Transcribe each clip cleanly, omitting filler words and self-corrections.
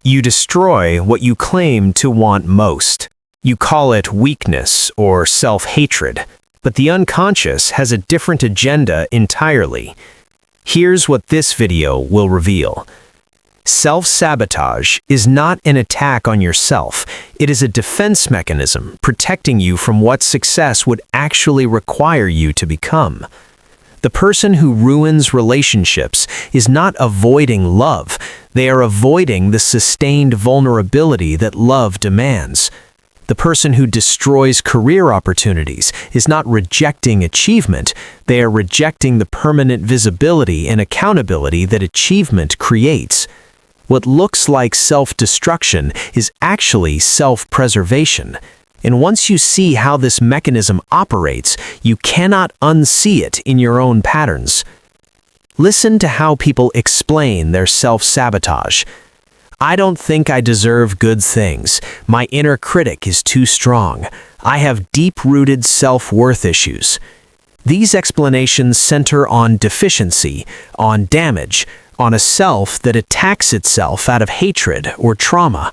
You destroy what you claim to want most. You call it weakness or self-hatred, but the unconscious has a different agenda entirely. Here's what this video will reveal. Self-sabotage is not an attack on yourself. It is a defense mechanism protecting you from what success would actually require you to become. The person who ruins relationships is not avoiding love. They are avoiding the sustained vulnerability that love demands. The person who destroys career opportunities is not rejecting achievement. They are rejecting the permanent visibility and accountability that achievement creates. What looks like self-destruction is actually self-preservation. And once you see how this mechanism operates, you cannot unsee it in your own patterns. Listen to how people explain their self-sabotage. I don't think I deserve good things. My inner critic is too strong. I have deep-rooted self-worth issues. These explanations center on deficiency, on damage, on a self that attacks itself out of hatred or trauma.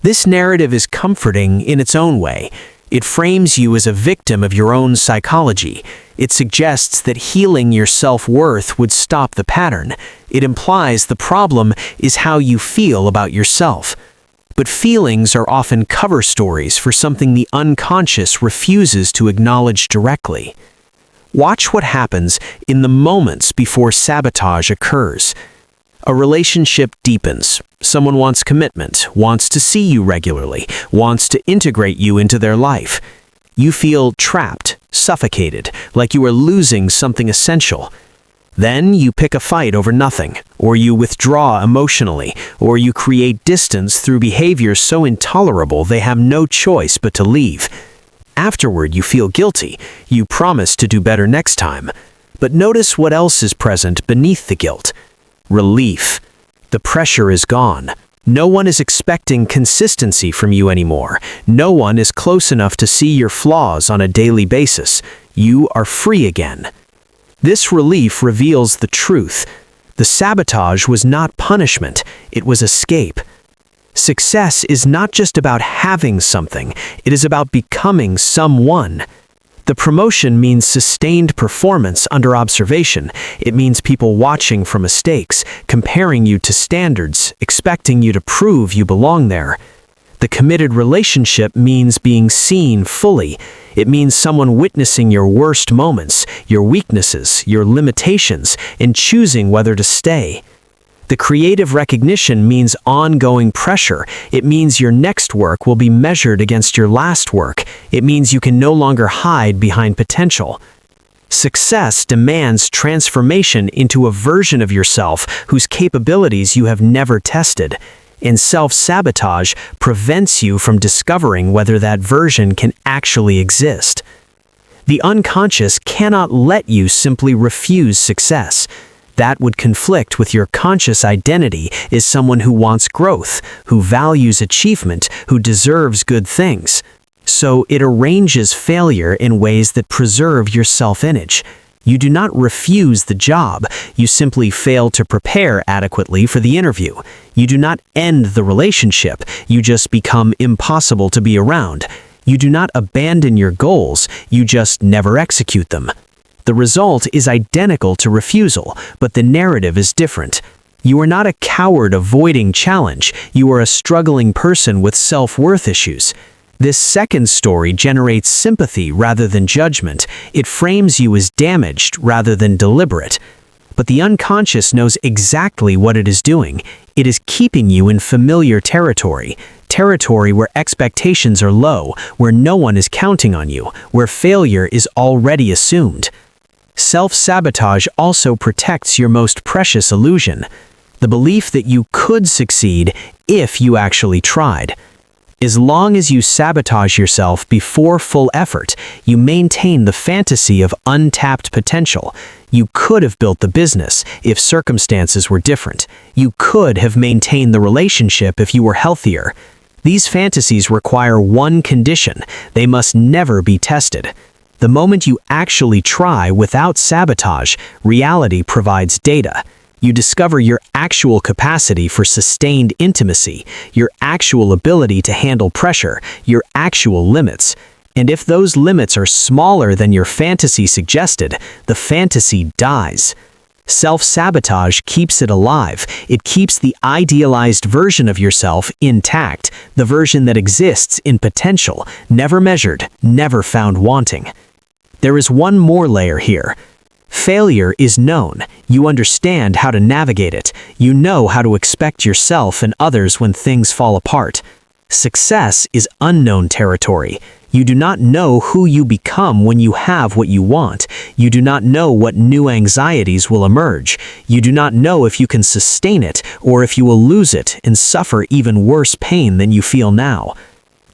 This narrative is comforting in its own way. It frames you as a victim of your own psychology. It suggests that healing your self-worth would stop the pattern. It implies the problem is how you feel about yourself. But feelings are often cover stories for something the unconscious refuses to acknowledge directly. Watch what happens in the moments before sabotage occurs. A relationship deepens. Someone wants commitment, wants to see you regularly, wants to integrate you into their life. You feel trapped, suffocated, like you are losing something essential. Then you pick a fight over nothing, or you withdraw emotionally, or you create distance through behaviors so intolerable they have no choice but to leave. Afterward, you feel guilty. You promise to do better next time. But notice what else is present beneath the guilt. Relief. The pressure is gone. No one is expecting consistency from you anymore. No one is close enough to see your flaws on a daily basis. You are free again. This relief reveals the truth. The sabotage was not punishment. It was escape. Success is not just about having something, it is about becoming someone. The promotion means sustained performance under observation. It means people watching for mistakes, comparing you to standards, expecting you to prove you belong there. The committed relationship means being seen fully. It means someone witnessing your worst moments, your weaknesses, your limitations, and choosing whether to stay. The creative recognition means ongoing pressure. It means your next work will be measured against your last work. It means you can no longer hide behind potential. Success demands transformation into a version of yourself whose capabilities you have never tested. And self-sabotage prevents you from discovering whether that version can actually exist. The unconscious cannot let you simply refuse success. That would conflict with your conscious identity as someone who wants growth, who values achievement, who deserves good things. So it arranges failure in ways that preserve your self-image. You do not refuse the job. You simply fail to prepare adequately for the interview. You do not end the relationship. You just become impossible to be around. You do not abandon your goals. You just never execute them. The result is identical to refusal, but the narrative is different. You are not a coward avoiding challenge. You are a struggling person with self-worth issues. This second story generates sympathy rather than judgment. It frames you as damaged rather than deliberate. But the unconscious knows exactly what it is doing. It is keeping you in familiar territory. Territory where expectations are low, where no one is counting on you, where failure is already assumed. Self-sabotage also protects your most precious illusion, the belief that you could succeed if you actually tried. As long as you sabotage yourself before full effort, you maintain the fantasy of untapped potential. You could have built the business if circumstances were different. You could have maintained the relationship if you were healthier. These fantasies require one condition: they must never be tested. The moment you actually try without sabotage, reality provides data. You discover your actual capacity for sustained intimacy, your actual ability to handle pressure, your actual limits. And if those limits are smaller than your fantasy suggested, the fantasy dies. Self-sabotage keeps it alive. It keeps the idealized version of yourself intact, the version that exists in potential, never measured, never found wanting. There is one more layer here. Failure is known. You understand how to navigate it. You know how to expect yourself and others when things fall apart. Success is unknown territory. You do not know who you become when you have what you want. You do not know what new anxieties will emerge. You do not know if you can sustain it or if you will lose it and suffer even worse pain than you feel now.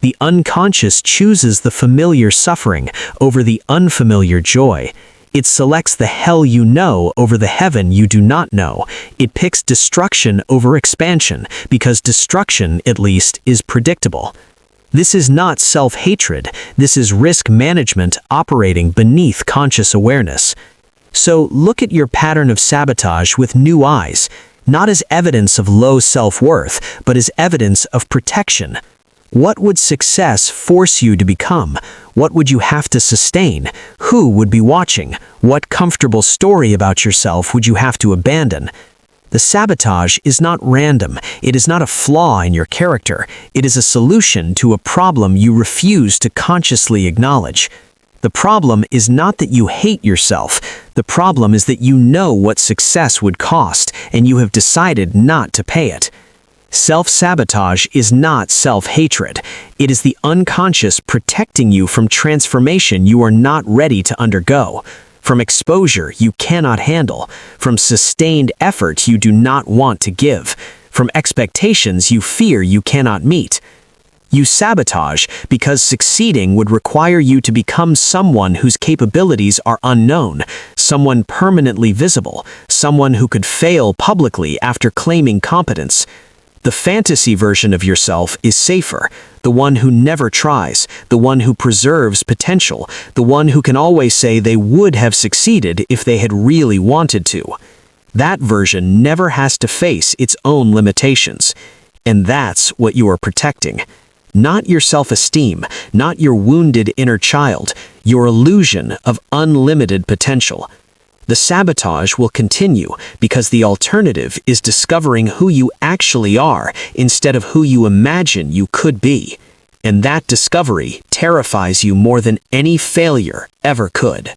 The unconscious chooses the familiar suffering over the unfamiliar joy. It selects the hell you know over the heaven you do not know. It picks destruction over expansion because destruction, at least, is predictable. This is not self-hatred. This is risk management operating beneath conscious awareness. So look at your pattern of sabotage with new eyes, not as evidence of low self-worth, but as evidence of protection. What would success force you to become? What would you have to sustain? Who would be watching? What comfortable story about yourself would you have to abandon? The sabotage is not random. It is not a flaw in your character. It is a solution to a problem you refuse to consciously acknowledge. The problem is not that you hate yourself. The problem is that you know what success would cost, and you have decided not to pay it. Self-sabotage is not self-hatred. It is the unconscious protecting you from transformation you are not ready to undergo, from exposure you cannot handle, from sustained effort you do not want to give, from expectations you fear you cannot meet. You sabotage because succeeding would require you to become someone whose capabilities are unknown, someone permanently visible, someone who could fail publicly after claiming competence. The fantasy version of yourself is safer, the one who never tries, the one who preserves potential, the one who can always say they would have succeeded if they had really wanted to. That version never has to face its own limitations. And that's what you are protecting. Not your self-esteem, not your wounded inner child, your illusion of unlimited potential. The sabotage will continue because the alternative is discovering who you actually are instead of who you imagine you could be. And that discovery terrifies you more than any failure ever could.